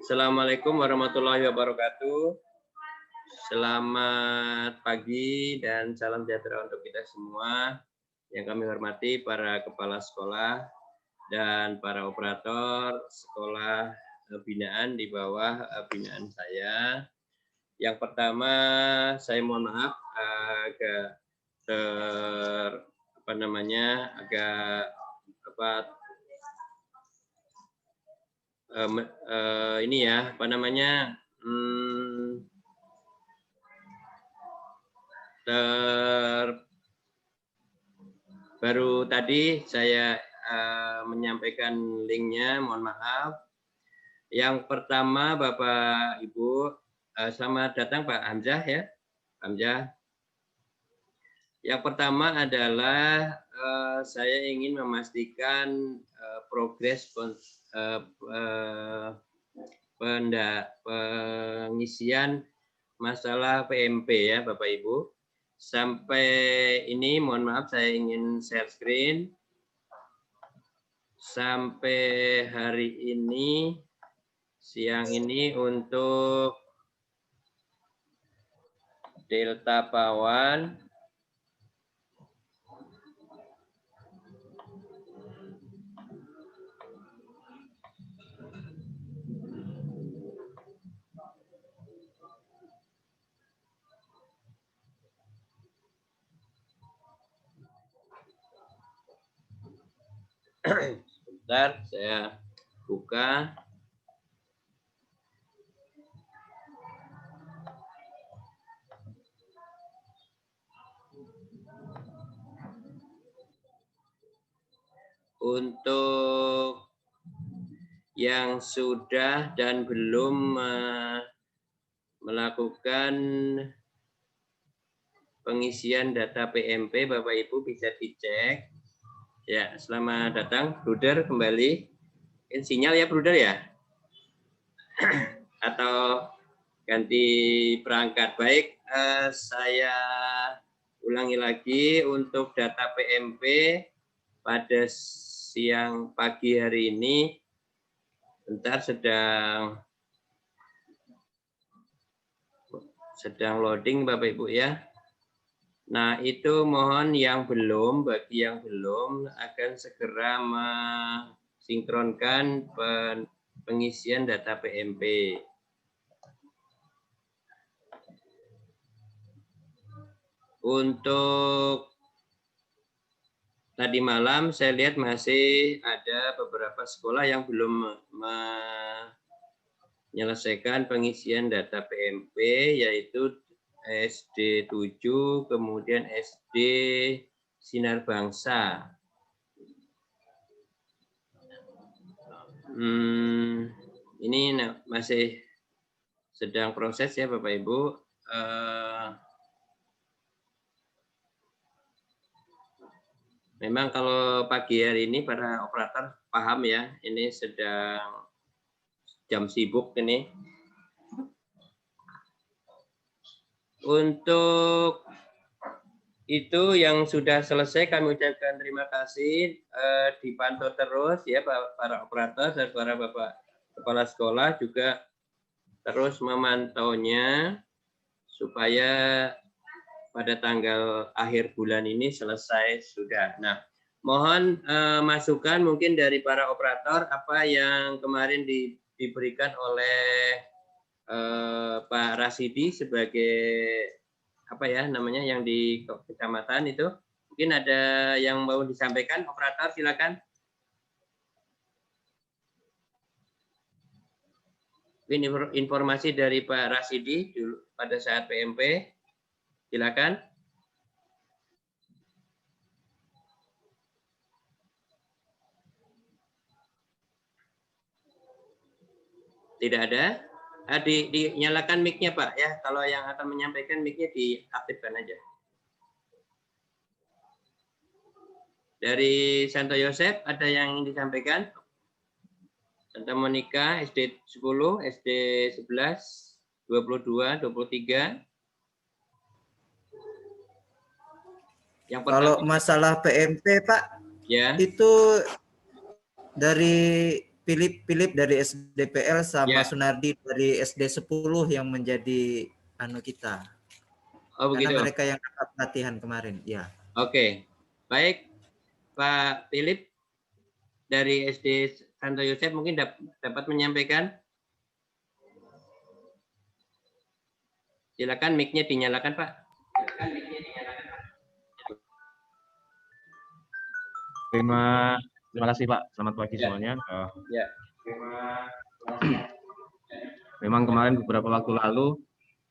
Assalamualaikum warahmatullahi wabarakatuh. Selamat pagi dan salam sejahtera untuk kita semua. Yang kami hormati para kepala sekolah dan para operator sekolah binaan di bawah binaan saya. Yang pertama, saya mohon maaf agak ini ya, baru tadi saya menyampaikan linknya, mohon maaf. Yang pertama, Bapak Ibu, selamat datang Pak Hamzah ya, Hamzah. Yang pertama adalah saya ingin memastikan progres pengisian masalah PMP ya Bapak Ibu. Sampai ini mohon maaf saya ingin share screen. Sampai hari ini, siang ini untuk Delta Pawan, sebentar saya buka. Untuk yang sudah dan belum melakukan pengisian data PMP, Bapak Ibu bisa dicek. Ya, selamat datang, Bruder kembali. Ini sinyal ya, Bruder ya? Atau ganti perangkat. Baik, saya ulangi lagi untuk data PMP pada siang pagi hari ini. Bentar, sedang loading Bapak Ibu ya. Nah, itu mohon yang belum, bagi yang belum akan segera mensinkronkan pengisian data PMP. Untuk tadi malam saya lihat masih ada beberapa sekolah yang belum menyelesaikan pengisian data PMP, yaitu SD 7, kemudian SD Sinar Bangsa. Ini masih sedang proses ya Bapak Ibu. Memang kalau pagi hari ini para operator paham ya, ini sedang jam sibuk ini. Untuk itu yang sudah selesai kami ucapkan terima kasih, dipantau terus ya para operator dan para Bapak Kepala Sekolah juga terus memantaunya supaya pada tanggal akhir bulan ini selesai sudah. Nah, mohon masukan mungkin dari para operator apa yang kemarin diberikan oleh Pak Rasidi sebagai apa ya namanya yang di kecamatan itu, mungkin ada yang mau disampaikan, operator silakan. Ini informasi dari Pak Rasidi dulu pada saat PMP, silakan. Tidak ada. Dinyalakan mic-nya Pak ya. Kalau yang akan menyampaikan mic-nya diaktifkan aja. Dari Santo Yosef ada yang ingin disampaikan? Santa Monica SD 10, SD 11, 22, 23. Yang pertama, kalau masalah PMP Pak, ya. itu dari Philip dari SDPL sama Ya. Sunardi dari SD 10 yang menjadi kita. Oh, Karena begitu. mereka yang dapat pelatihan kemarin, ya. Oke. Baik, Pak Philip dari SD Santo Yosef mungkin dapat menyampaikan. Silakan mic-nya dinyalakan, Pak. Terima kasih Pak. Selamat pagi semuanya. Ya. Memang kemarin beberapa waktu lalu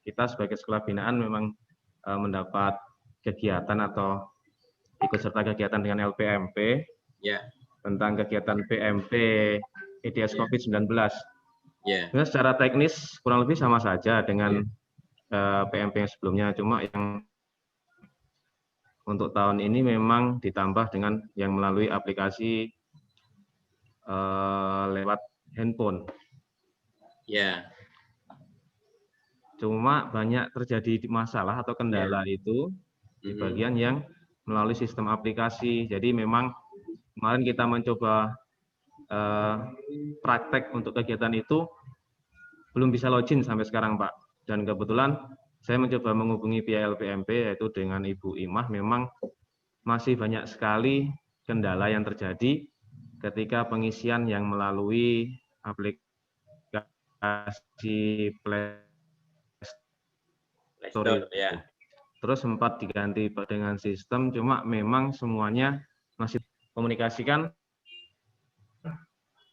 kita sebagai sekolah binaan memang mendapat kegiatan atau ikut serta kegiatan dengan LPMP Ya. tentang kegiatan PMP EDS COVID-19. Ya. Nah, secara teknis kurang lebih sama saja dengan PMP yang sebelumnya, cuma yang untuk tahun ini memang ditambah dengan yang melalui aplikasi lewat handphone. Ya. Cuma banyak terjadi masalah atau kendala itu di bagian yang melalui sistem aplikasi. Jadi memang kemarin kita mencoba praktek untuk kegiatan itu belum bisa login sampai sekarang, Pak. Dan kebetulan saya mencoba menghubungi pihak LPMP yaitu dengan Ibu Imah, memang masih banyak sekali kendala yang terjadi ketika pengisian yang melalui aplikasi Play Store. Ya. Terus sempat diganti dengan sistem, cuma memang semuanya masih komunikasikan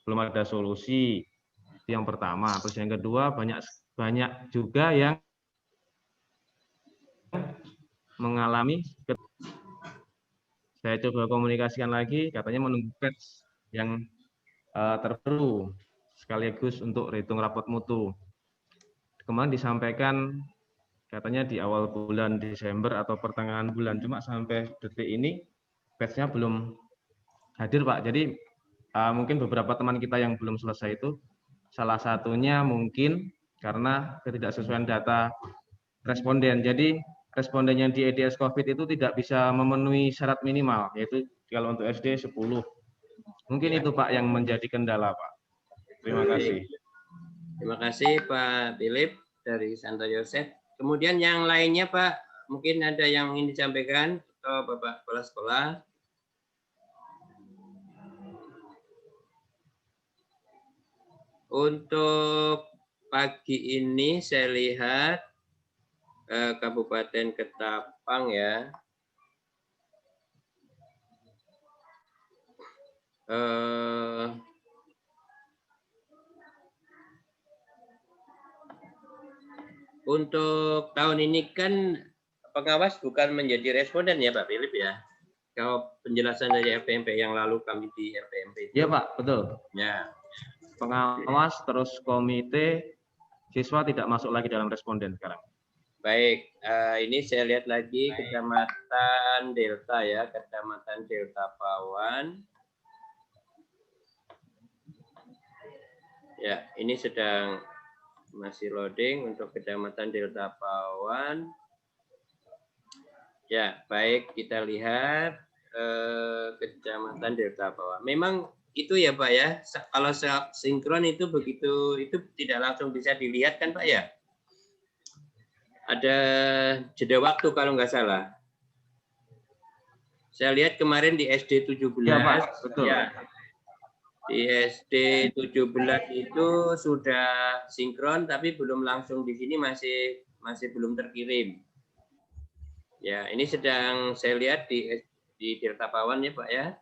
belum ada solusi. Itu yang pertama. Terus yang kedua banyak juga yang mengalami, saya coba komunikasikan lagi, katanya menunggu patch yang terbaru sekaligus untuk rehitung rapot mutu. Kemarin disampaikan katanya di awal bulan Desember atau pertengahan bulan, cuma sampai detik ini patch-nya belum hadir, Pak. Jadi mungkin beberapa teman kita yang belum selesai itu, salah satunya mungkin karena ketidaksesuaian data responden. Jadi responden yang di EDS COVID itu tidak bisa memenuhi syarat minimal, yaitu kalau untuk SD 10. Mungkin itu Pak yang menjadi kendala, Pak. Terima kasih. Terima kasih Pak Philip dari Santo Yosef. Kemudian yang lainnya Pak, mungkin ada yang ingin disampaikan atau Bapak Kepala Sekolah. Untuk pagi ini saya lihat Kabupaten Ketapang ya. Untuk tahun ini kan pengawas bukan menjadi responden ya Pak Philip ya. Kalau penjelasan dari FPMP yang lalu kami di FPMP itu. Iya Pak, betul. Ya. Pengawas terus komite siswa tidak masuk lagi dalam responden sekarang. Baik, ini saya lihat lagi Kecamatan Delta ya, Kecamatan Delta Pawan. Ya, ini sedang masih loading untuk Kecamatan Delta Pawan. Ya, baik kita lihat Kecamatan Delta Pawan. Memang itu ya Pak ya, kalau sinkron itu begitu, itu tidak langsung bisa dilihat kan Pak ya? Ada jeda waktu kalau nggak salah. Saya lihat kemarin di SD 17. Ya Pak, betul. Ya, di SD 17 itu sudah sinkron, tapi belum langsung di sini masih belum terkirim. Ya, ini sedang saya lihat di Delta Pawan ya Pak ya.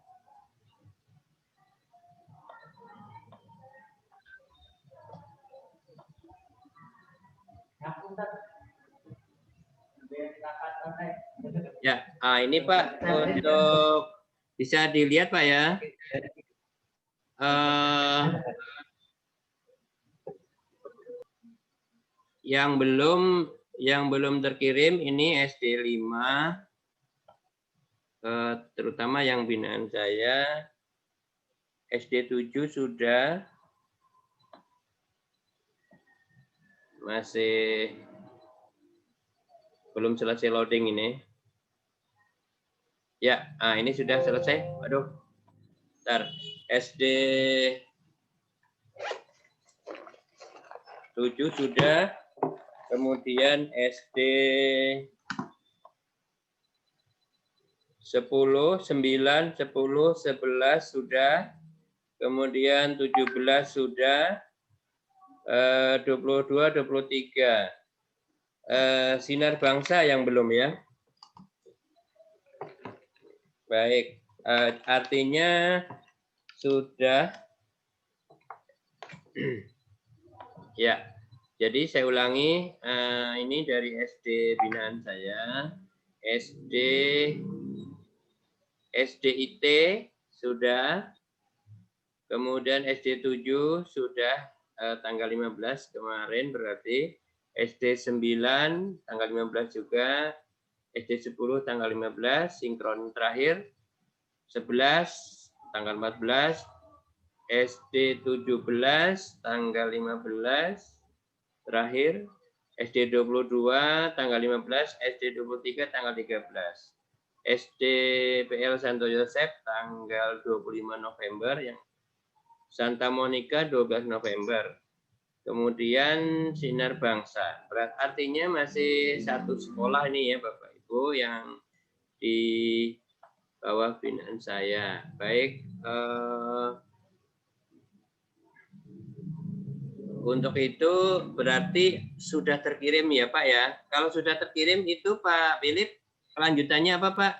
Ya, ini Pak untuk bisa dilihat Pak ya. Yang belum terkirim ini SD 5, terutama yang binaan saya. SD 7 sudah, masih belum selesai loading ini. Ya, ini sudah selesai. Waduh, bentar. SD 7 sudah. Kemudian SD 10, 9, 10, 11 sudah. Kemudian 17 sudah. 22, 23. Sinar bangsa yang belum ya. Baik, artinya sudah. Ya, jadi saya ulangi, ini dari SD binaan saya, SDIT sudah, kemudian SD 7 sudah tanggal 15 kemarin berarti, SD 9 tanggal 15 juga, SD 10 tanggal 15 sinkron terakhir, 11 tanggal 14, SD 17 tanggal 15 terakhir, SD 22 tanggal 15, SD 23 tanggal 13. SD PL Santo Yosef tanggal 25 November, yang Santa Monica 12 November. Kemudian Sinar Bangsa. Artinya masih satu sekolah ini ya Bapak Ibu yang di bawah binaan saya. Baik, untuk itu berarti sudah terkirim ya Pak ya. Kalau sudah terkirim itu Pak Philip, kelanjutannya apa Pak?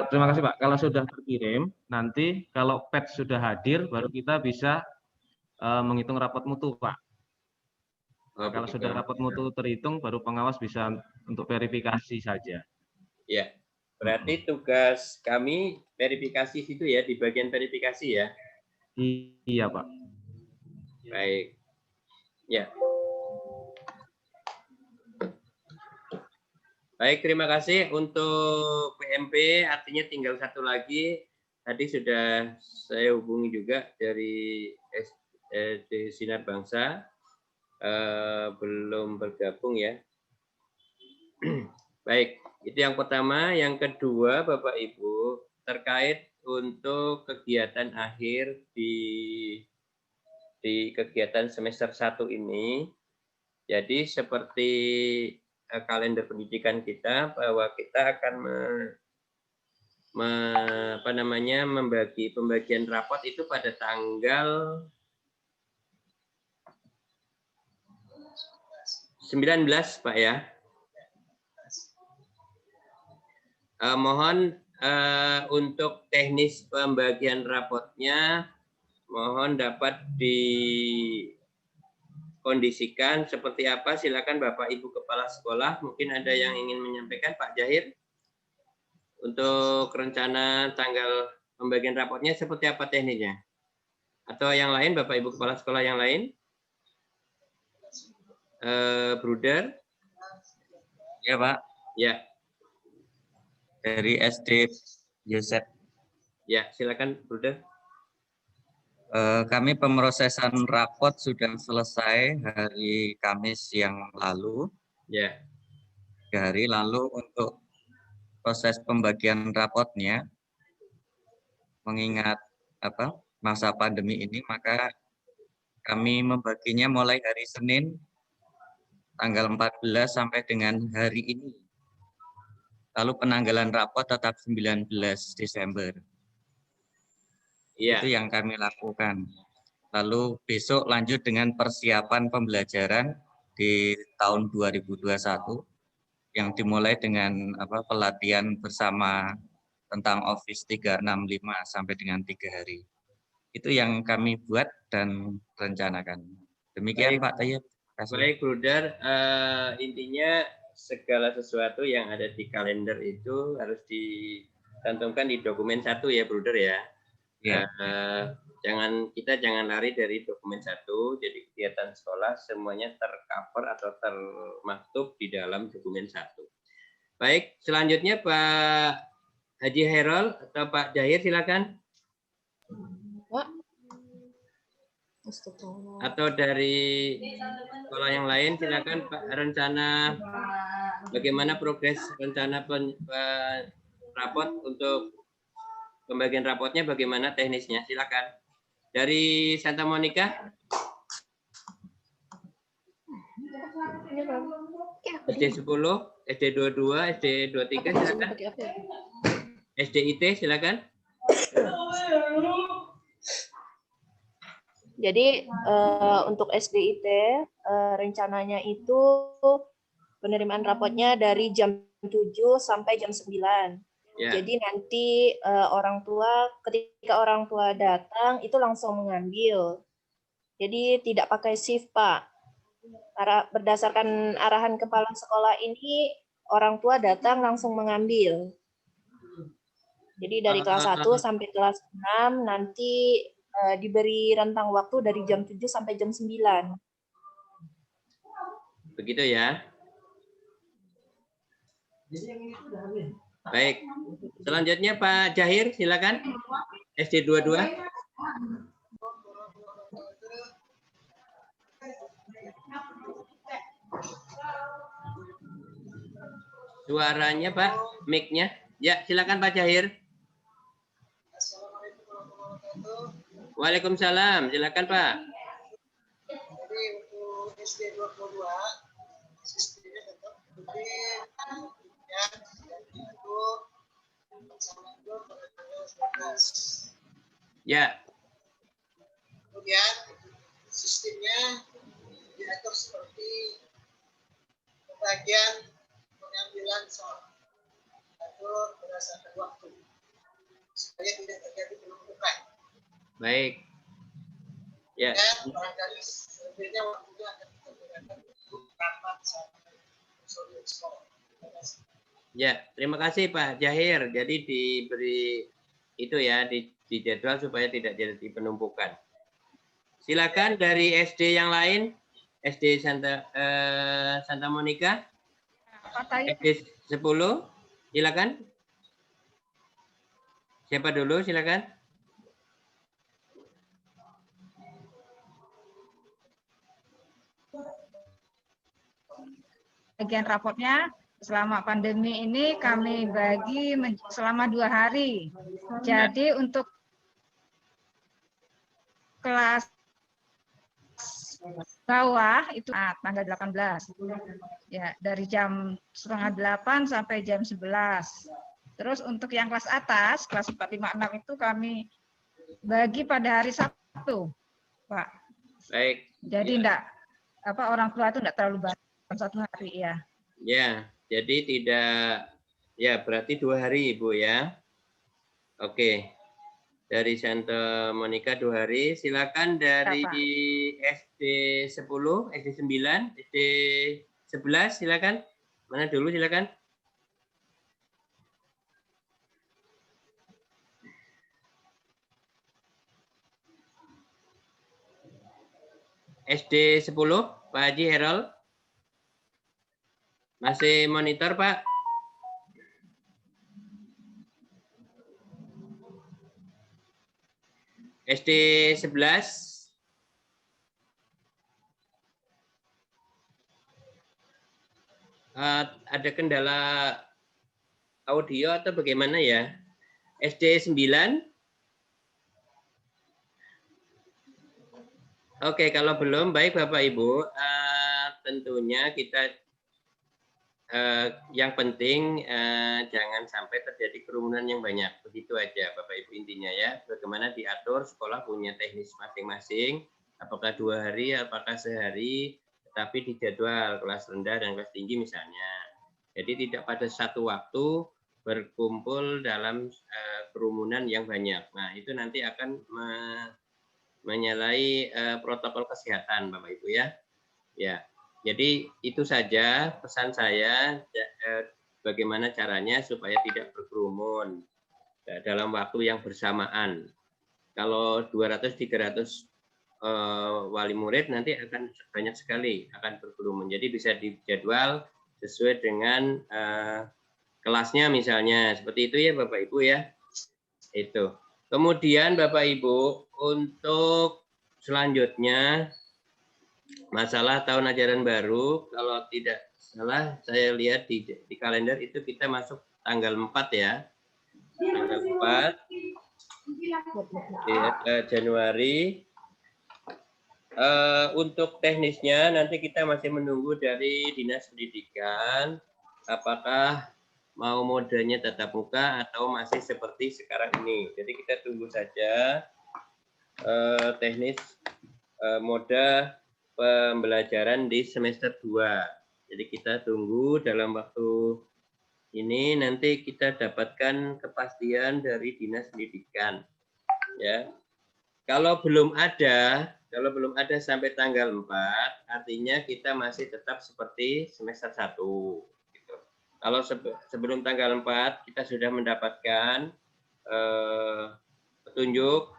Terima kasih Pak. Kalau sudah terkirim, nanti kalau patch sudah hadir, baru kita bisa menghitung rapot mutu Pak. Oh, kalau begitu. sudah rapot mutu terhitung, baru pengawas bisa untuk verifikasi saja. Ya, berarti tugas kami verifikasi situ ya, di bagian verifikasi ya. Iya Pak. Baik. Ya. Baik, terima kasih untuk PMP, artinya tinggal satu lagi. Tadi sudah saya hubungi juga dari SD Sinar Bangsa, belum bergabung ya. Baik, itu yang pertama. Yang kedua, Bapak Ibu, terkait untuk kegiatan akhir di kegiatan semester 1 ini. Jadi seperti kalender pendidikan kita, bahwa kita akan membagi pembagian rapot itu pada tanggal 19 Pak ya. Mohon untuk teknis pembagian rapotnya mohon dapat dikondisikan seperti apa. Silakan Bapak Ibu Kepala Sekolah, mungkin ada yang ingin menyampaikan Pak Jahir. Untuk rencana tanggal pembagian rapotnya seperti apa teknisnya? Atau yang lain, Bapak Ibu Kepala Sekolah yang lain? Bruder? Ya Pak, Ya, dari SD Yosef. ya silakan Bruder. Kami pemrosesan rapot sudah selesai hari Kamis yang lalu. Ya. 3 hari lalu. Untuk proses pembagian rapotnya, mengingat masa pandemi ini, maka kami membaginya mulai hari Senin tanggal 14 sampai dengan hari ini. Lalu penanggalan rapot tetap 19 Desember. Iya. Itu yang kami lakukan. Lalu besok lanjut dengan persiapan pembelajaran di tahun 2021 yang dimulai dengan pelatihan bersama tentang Office 365 sampai dengan 3 hari. Itu yang kami buat dan rencanakan. Demikian Baik. Pak Tayyib. Baik, Bruder. Intinya segala sesuatu yang ada di kalender itu harus dicantumkan di dokumen 1 ya, Bruder ya. Ya. Kita jangan lari dari dokumen 1. Jadi kegiatan sekolah semuanya tercover atau termaktub di dalam dokumen 1. Baik, selanjutnya Pak Haji Herol atau Pak Jahir silakan. Pak. Atau dari sekolah yang lain silakan Pak. Rencana bagaimana progres rencana rapot untuk pembagian rapotnya, bagaimana teknisnya, silakan. Dari Santa Monica. Ini kan. Ya, SD 10, SD 22, SD 23 silakan. pakai apa ya? SDIT silakan. Jadi untuk SDIT rencananya itu penerimaan rapotnya dari jam 7 sampai jam 9. Ya. Jadi nanti orang tua ketika orang tua datang itu langsung mengambil. Jadi tidak pakai shift, Pak. Berdasarkan arahan kepala sekolah ini orang tua datang langsung mengambil. Jadi dari kelas 1 sampai kelas 6 nanti diberi rentang waktu dari jam 7 sampai jam 9. Begitu ya. Baik. Selanjutnya Pak Jahir silakan. SD 22. Suaranya Pak, mic-nya. Ya, silakan Pak Jahir. Waalaikumsalam, silakan Pak. Jadi untuk SD 22 sistemnya tetap seperti ya, itu sama itu pada tanggal 19. Ya. Kemudian sistemnya diatur seperti pembagian pengambilan soal atau berdasarkan waktu supaya tidak terjadi penumpukan. Baik. Ya. Dan barangkali selebihnya waktunya akan kita gunakan untuk rapat sampai sore sekolah. Ya, terima kasih Pak Jahir. Jadi diberi itu ya di jadwal supaya tidak jadi penumpukan. Silakan dari SD yang lain, SD Santa Monica, SD 10, silakan. Siapa dulu, silakan. Bagian rapotnya selama pandemi ini kami bagi selama 2 hari. Jadi untuk kelas bawah itu tanggal 18. Ya, dari jam 7:30 sampai jam 11. Terus untuk yang kelas atas, kelas 4, 5, 6 itu kami bagi pada hari Sabtu, Pak. Baik. Jadi enggak orang tua itu enggak terlalu banyak satu hari ya. Ya, jadi tidak ya berarti 2 hari Ibu ya. Oke. Dari Santa Monica 2 hari. Silakan dari SD 10, SD 9, SD 11 silakan. Mana dulu silakan. SD 10, Pak Haji Herol. Masih monitor, Pak? SD 11. Ada kendala audio atau bagaimana ya? SD 9. Oke, kalau belum, baik Bapak Ibu, tentunya kita yang penting jangan sampai terjadi kerumunan yang banyak. Begitu aja Bapak Ibu intinya ya. Bagaimana diatur sekolah punya teknis masing-masing, apakah 2 hari, apakah sehari, tetapi dijadwal kelas rendah dan kelas tinggi misalnya. Jadi tidak pada satu waktu berkumpul dalam kerumunan yang banyak. Nah, itu nanti akan menyalahi protokol kesehatan Bapak Ibu ya. Ya. Jadi itu saja pesan saya bagaimana caranya supaya tidak berkerumun dalam waktu yang bersamaan. Kalau 200-300 wali murid nanti akan banyak sekali akan berkerumun. Jadi bisa dijadwal sesuai dengan kelasnya misalnya. Seperti itu ya Bapak Ibu ya. Itu. Kemudian Bapak Ibu untuk selanjutnya masalah tahun ajaran baru, kalau tidak salah saya lihat di kalender itu kita masuk tanggal 4 ya. Tanggal 4 Januari. Untuk teknisnya nanti kita masih menunggu dari Dinas Pendidikan apakah mau modenya tatap muka atau masih seperti sekarang ini. Jadi kita tunggu saja teknis mode pembelajaran di semester 2. Jadi kita tunggu dalam waktu ini nanti kita dapatkan kepastian dari Dinas Pendidikan. Ya. Kalau belum ada sampai tanggal 4, artinya kita masih tetap seperti semester 1. Gitu. Kalau sebelum tanggal 4 kita sudah mendapatkan petunjuk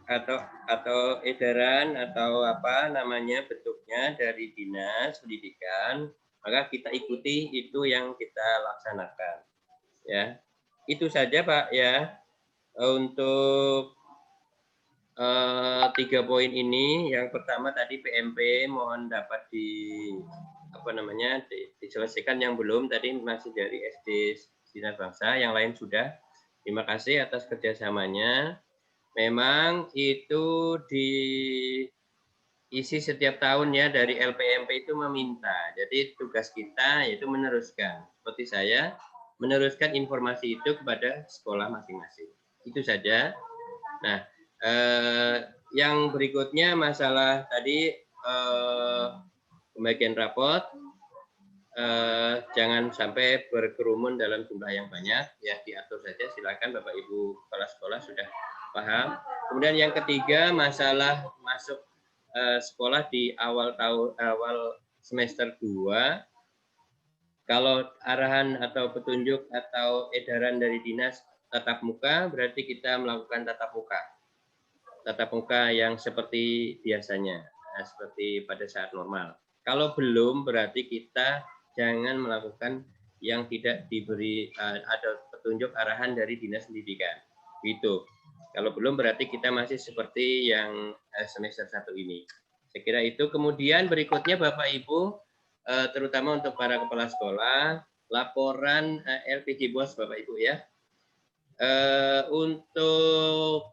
atau edaran atau apa namanya bentuknya dari Dinas Pendidikan, maka kita ikuti itu yang kita laksanakan. Ya, itu saja Pak ya untuk 3 poin ini. Yang pertama tadi PMP mohon dapat diselesaikan, yang belum tadi masih dari SD Sinar Bangsa, yang lain sudah. Terima kasih atas kerjasamanya. Memang itu diisi setiap tahun ya, dari LPMP itu meminta. Jadi tugas kita yaitu meneruskan. Seperti saya meneruskan informasi itu kepada sekolah masing-masing. Itu saja. Nah, yang berikutnya masalah tadi pembagian rapot, jangan sampai berkerumun dalam jumlah yang banyak, ya diatur saja. Silakan Bapak Ibu kepala sekolah sudah paham. Kemudian yang ketiga masalah masuk sekolah di awal semester 2. Kalau arahan atau petunjuk atau edaran dari dinas tatap muka, berarti kita melakukan tatap muka yang seperti biasanya, seperti pada saat normal. Kalau belum, berarti kita jangan melakukan yang tidak diberi ada petunjuk arahan dari Dinas Pendidikan. Gitu. Kalau belum, berarti kita masih seperti yang semester 1 ini. Saya kira itu. Kemudian berikutnya Bapak Ibu, terutama untuk para kepala sekolah, laporan LPG BOS Bapak Ibu ya. Untuk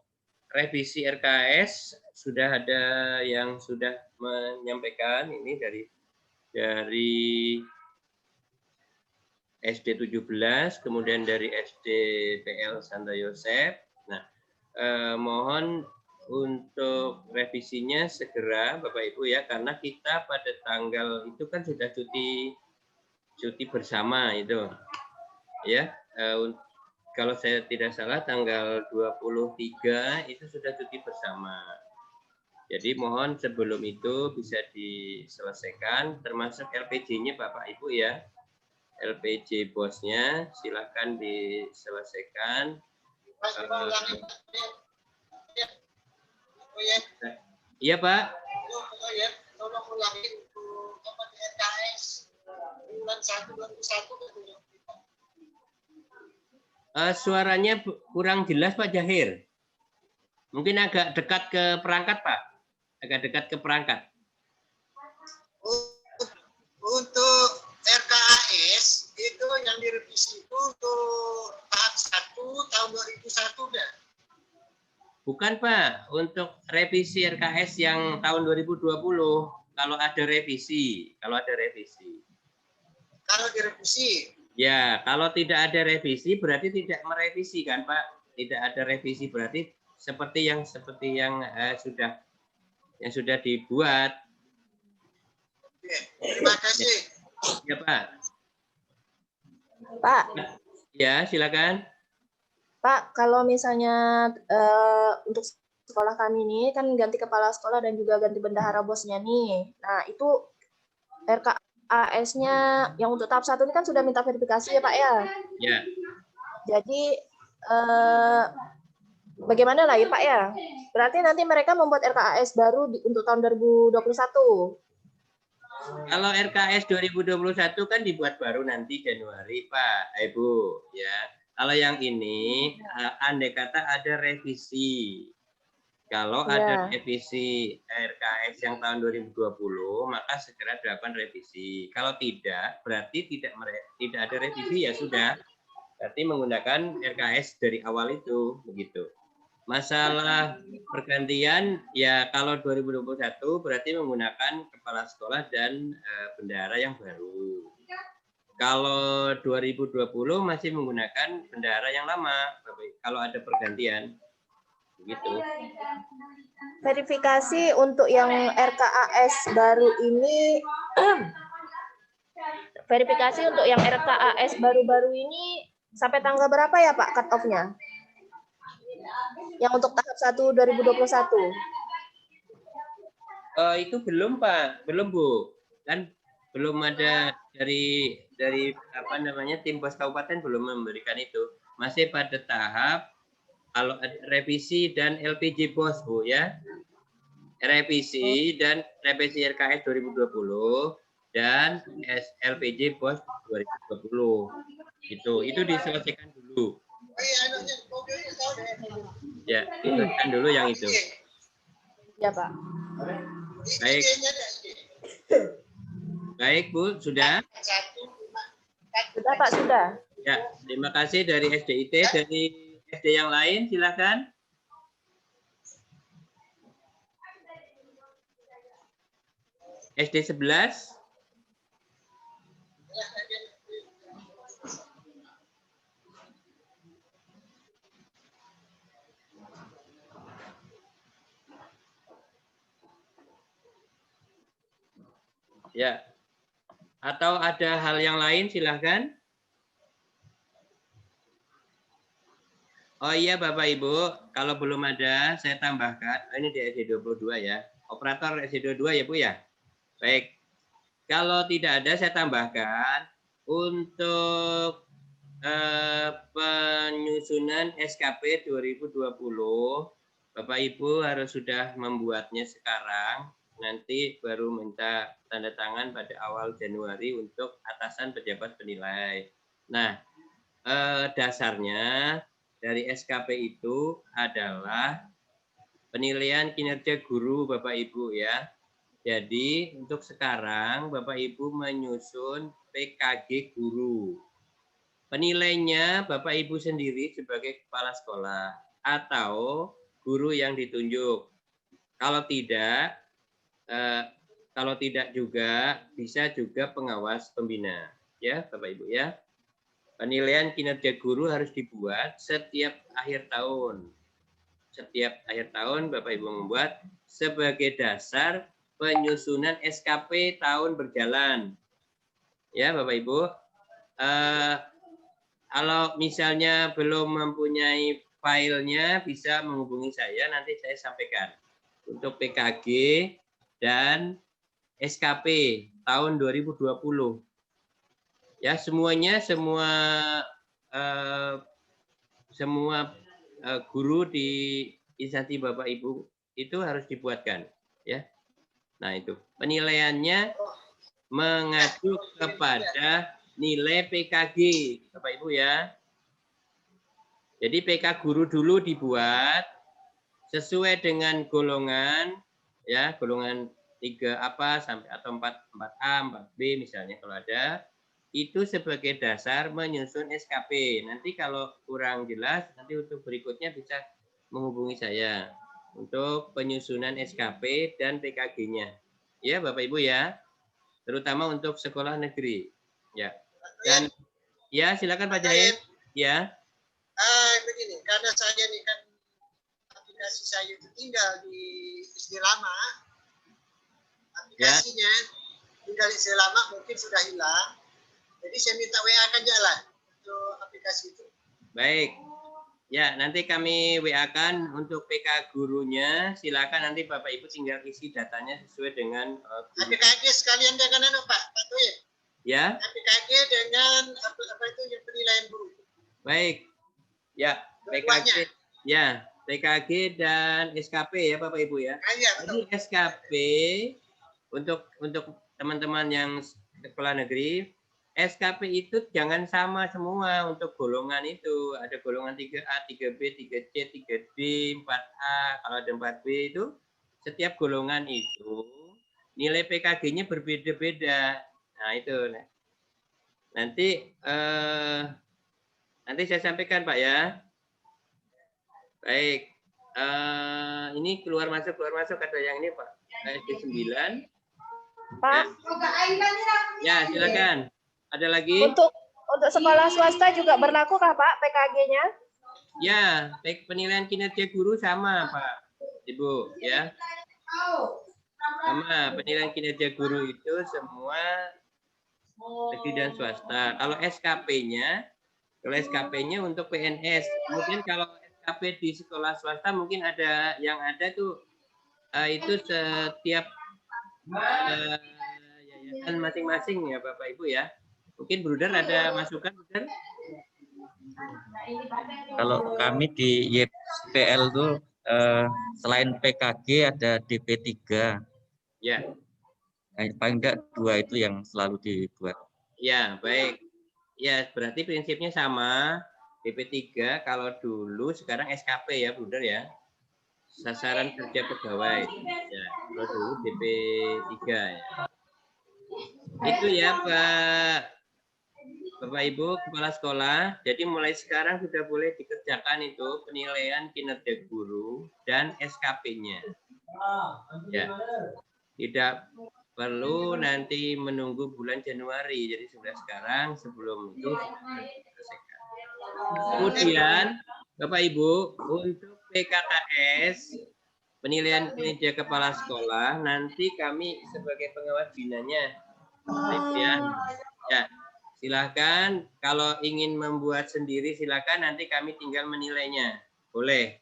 revisi RKS sudah ada yang sudah menyampaikan ini dari SD 17, kemudian dari SD PL Santo Yosef. Nah, mohon untuk revisinya segera Bapak Ibu ya, karena kita pada tanggal itu kan sudah cuti bersama itu ya. Kalau saya tidak salah tanggal 23 itu sudah cuti bersama. Jadi mohon sebelum itu bisa diselesaikan, termasuk LPG-nya Bapak Ibu ya. LPG bosnya silakan diselesaikan. Iya Pak. Tolong ulangin apa RKS bulan 1 2021. Suaranya kurang jelas Pak Jahir. Mungkin agak dekat ke perangkat Pak. Agak dekat ke perangkat. Untuk RKAS itu yang direvisi itu untuk tahap 1 tahun 2001 dah. Bukan Pak, untuk revisi RKS yang tahun 2020 kalau ada revisi. Kalau direvisi. Ya, kalau tidak ada revisi berarti tidak merevisi kan Pak? Tidak ada revisi berarti seperti yang sudah dibuat. Oke, terima kasih. Ya Pak. Pak. Ya, silakan. Pak, kalau misalnya untuk sekolah kami ini kan ganti kepala sekolah dan juga ganti bendahara bosnya nih. Nah, itu RKAS-nya yang untuk tahap 1 ini kan sudah minta verifikasi ya Pak ya? Ya. Jadi bagaimana lagi Pak ya? Berarti nanti mereka membuat RKAS baru untuk tahun 2021. Kalau RKS 2021 kan dibuat baru nanti Januari Pak, Ibu ya. Kalau yang ini andai kata ada revisi. Kalau ada revisi RKS yang tahun 2020, maka segera dilakukan revisi. Kalau tidak, berarti tidak ada revisi ya sudah. Berarti menggunakan RKS dari awal itu, begitu. masalah pergantian ya kalau 2021 berarti menggunakan kepala sekolah dan bendahara yang baru. Kalau 2020 masih menggunakan bendahara yang lama, kalau ada pergantian. Begitu. Verifikasi untuk yang RKAS baru ini, verifikasi untuk yang RKAS baru-baru ini sampai tanggal berapa ya Pak cut off-nya? Yang untuk tahap 1 2021. Itu belum Pak, belum Bu. Kan belum ada dari apa namanya tim pos kabupaten belum memberikan itu. Masih pada tahap kalau revisi dan LPJ pos Bu ya. Revisi dan revisi RKS 2020 dan LPJ pos 2020. Itu diselesaikan dulu. Ya, diselesaikan dulu yang itu. Ya Pak. Baik. Baik Bu, sudah? Sudah Pak, sudah. Ya, terima kasih dari SDIT. Dari SD yang lain, silakan. SD 11. Ya. Atau ada hal yang lain, silahkan. Oh iya Bapak Ibu, kalau belum ada saya tambahkan, ini di SD22 ya. Operator SD22 ya Bu ya. Baik. Kalau tidak ada saya tambahkan untuk penyusunan SKP 2020 Bapak Ibu harus sudah membuatnya sekarang, nanti baru minta tanda tangan pada awal Januari untuk atasan pejabat penilai. Nah, dasarnya dari SKP itu adalah penilaian kinerja guru Bapak Ibu ya. Jadi untuk sekarang Bapak Ibu menyusun PKG guru. Penilainya Bapak Ibu sendiri sebagai kepala sekolah atau guru yang ditunjuk. Kalau tidak juga bisa juga pengawas pembina ya Bapak Ibu ya. Penilaian kinerja guru harus dibuat setiap akhir tahun. Setiap akhir tahun Bapak Ibu membuat sebagai dasar penyusunan SKP tahun berjalan. Ya Bapak Ibu. Kalau misalnya belum mempunyai filenya bisa menghubungi saya, nanti saya sampaikan. Untuk PKG dan SKP tahun 2020. Ya semuanya, semua guru di instansi Bapak Ibu itu harus dibuatkan. Ya. Nah itu penilaiannya mengacu kepada nilai PKG Bapak Ibu ya. Jadi PK guru dulu dibuat sesuai dengan golongan ya, golongan 3 apa sampai atau 4A, 4B misalnya kalau ada, itu sebagai dasar menyusun SKP. Nanti kalau kurang jelas nanti untuk berikutnya bisa menghubungi saya untuk penyusunan SKP dan PKG-nya. Ya Bapak Ibu ya. Terutama untuk sekolah negeri. Ya. Dan ya silakan Pak Jahit. Ya. Begini, karena saya ini kan aplikasi saya itu tinggal di SD lama, aplikasinya tinggal di SD lama mungkin sudah hilang, jadi saya minta WA kan jalan untuk aplikasi itu. Baik. Ya, nanti kami WA-kan untuk PK gurunya. Silakan nanti Bapak Ibu tinggal isi datanya sesuai dengan APKG sekalian dengan Pak Toye. Ya. APKG dengan apa itu yang penilaian guru. Baik. Ya, PKG. Ya, PKG dan SKP ya Bapak Ibu ya. Jadi SKP untuk teman-teman yang sekolah negeri, SKP itu jangan sama semua untuk golongan itu. Ada golongan 3A, 3B, 3C, 3D, 4A, kalau ada 4B itu setiap golongan itu nilai PKG-nya berbeda-beda. Nah, itu. Nanti saya sampaikan Pak ya. Baik. Ini keluar masuk ada yang ini Pak. SD 9. Pak, Ya, silakan. Ada lagi? untuk sekolah swasta juga berlaku kah Pak PKG-nya? Ya, penilaian kinerja guru sama Pak, Ibu, ya. Sama, penilaian kinerja guru itu semua negeri dan swasta. Kalau SKP-nya untuk PNS. Mungkin kalau SKP di sekolah swasta mungkin ada yang ada tuh itu setiap yayasan masing-masing ya Bapak Ibu ya. Mungkin Bruder ada masukan, Bruder? Kalau kami di YPL tuh selain PKG ada DP3. Ya. Paling enggak 2 itu yang selalu dibuat. Ya, baik. Ya, berarti prinsipnya sama. DP3 kalau dulu, sekarang SKP ya, Bruder ya. Sasaran kerja pegawai. Ya, kalau dulu DP3 ya. Itu ya, Bapak Ibu Kepala Sekolah. Jadi mulai sekarang sudah boleh dikerjakan itu penilaian kinerja guru dan SKP-nya. Ya. Tidak perlu nanti menunggu bulan Januari, jadi sudah sekarang sebelum itu selesaikan. Kemudian Bapak Ibu untuk PKKS penilaian kinerja kepala sekolah nanti kami sebagai pengawas binanya, ya silakan kalau ingin membuat sendiri silakan nanti kami tinggal menilainya boleh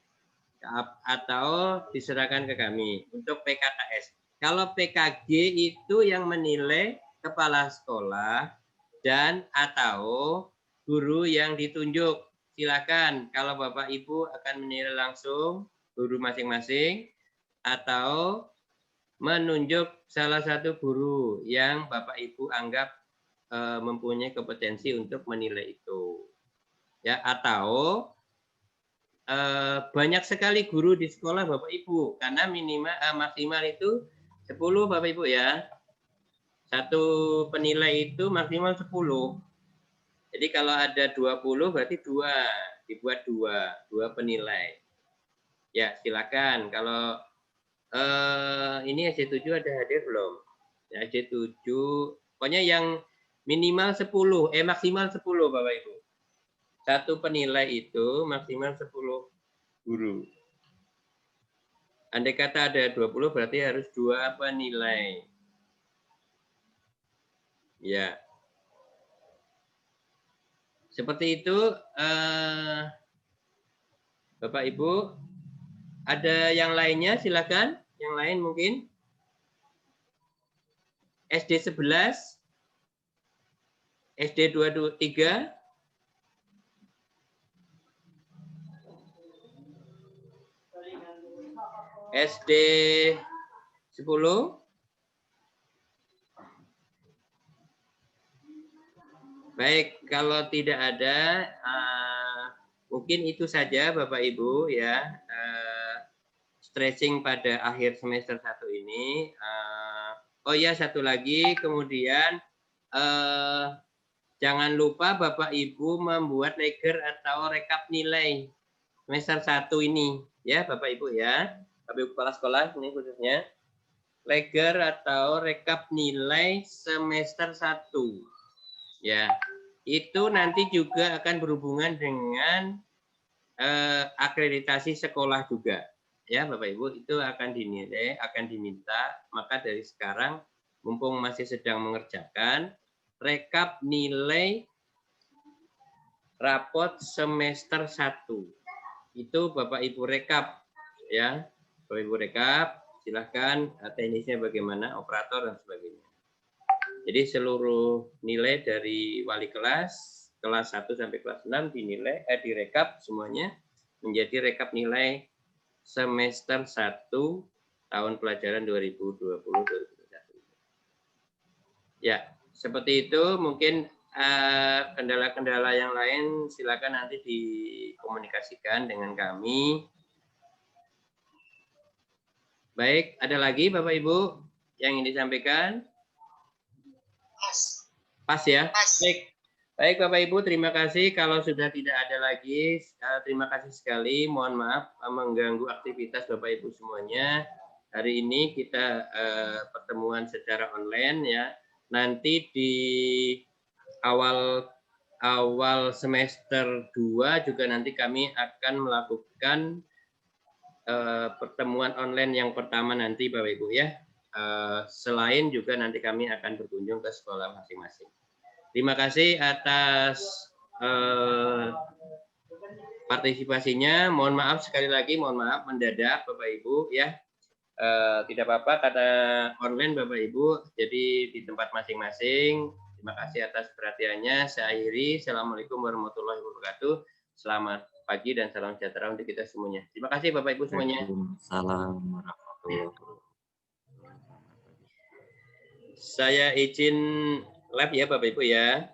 atau diserahkan ke kami untuk PKKS. Kalau PKG itu yang menilai kepala sekolah dan atau guru yang ditunjuk. Silakan kalau Bapak Ibu akan menilai langsung guru masing-masing atau menunjuk salah satu guru yang Bapak Ibu anggap mempunyai kompetensi untuk menilai itu. Ya, atau banyak sekali guru di sekolah Bapak Ibu karena minimal maksimal itu 10 Bapak Ibu ya. Satu penilai itu maksimal 10. Jadi kalau ada 20 berarti 2, dibuat 2 penilai. Ya, silakan kalau ini SD7 ada hadir belum? Ya, SD7 pokoknya yang minimal 10, maksimal 10 Bapak Ibu. Satu penilai itu maksimal 10 guru. Andai kata ada 20 berarti harus 2 penilai. Ya. Seperti itu Bapak Ibu. Ada yang lainnya silakan. Yang lain mungkin. SD 11. SD 223. SD 10. Baik, kalau tidak ada, mungkin itu saja Bapak Ibu ya, stretching pada akhir semester 1 ini. Oh ya, satu lagi, kemudian jangan lupa Bapak Ibu membuat leger atau rekap nilai semester 1 ini, ya Bapak Ibu ya. Bapak Ibu Kepala Sekolah ini khususnya. Leger atau rekap nilai semester 1. Ya, itu nanti juga akan berhubungan dengan akreditasi sekolah juga. Ya, Bapak Ibu, itu akan dinilai, akan diminta. Maka dari sekarang, mumpung masih sedang mengerjakan, rekap nilai rapot semester 1. Itu Bapak Ibu rekap. Ya, Bapak Ibu rekap, silahkan teknisnya bagaimana, operator dan sebagainya. Jadi seluruh nilai dari wali kelas 1 sampai kelas 6 dinilai, direkap semuanya menjadi rekap nilai semester 1 tahun pelajaran 2020-2021. Ya, seperti itu. Mungkin kendala-kendala yang lain silakan nanti dikomunikasikan dengan kami. Baik, ada lagi Bapak Ibu yang ingin disampaikan? Pas ya? Pas. Baik. Baik Bapak Ibu, terima kasih. Kalau sudah tidak ada lagi, terima kasih sekali. Mohon maaf mengganggu aktivitas Bapak Ibu semuanya. Hari ini kita pertemuan secara online ya. Nanti di awal semester 2 juga nanti kami akan melakukan pertemuan online yang pertama nanti Bapak Ibu ya. Selain juga nanti kami akan berkunjung ke sekolah masing-masing. Terima kasih atas partisipasinya. Mohon maaf sekali lagi, mohon maaf mendadak Bapak Ibu ya. Tidak apa-apa karena online Bapak Ibu, jadi di tempat masing-masing. Terima kasih atas perhatiannya. Saya akhiri. Assalamualaikum warahmatullahi wabarakatuh. Selamat pagi dan salam sejahtera untuk kita semuanya. Terima kasih Bapak Ibu semuanya. Waalaikumsalam warahmatullahi wabarakatuh. Saya izin live ya Bapak Ibu ya.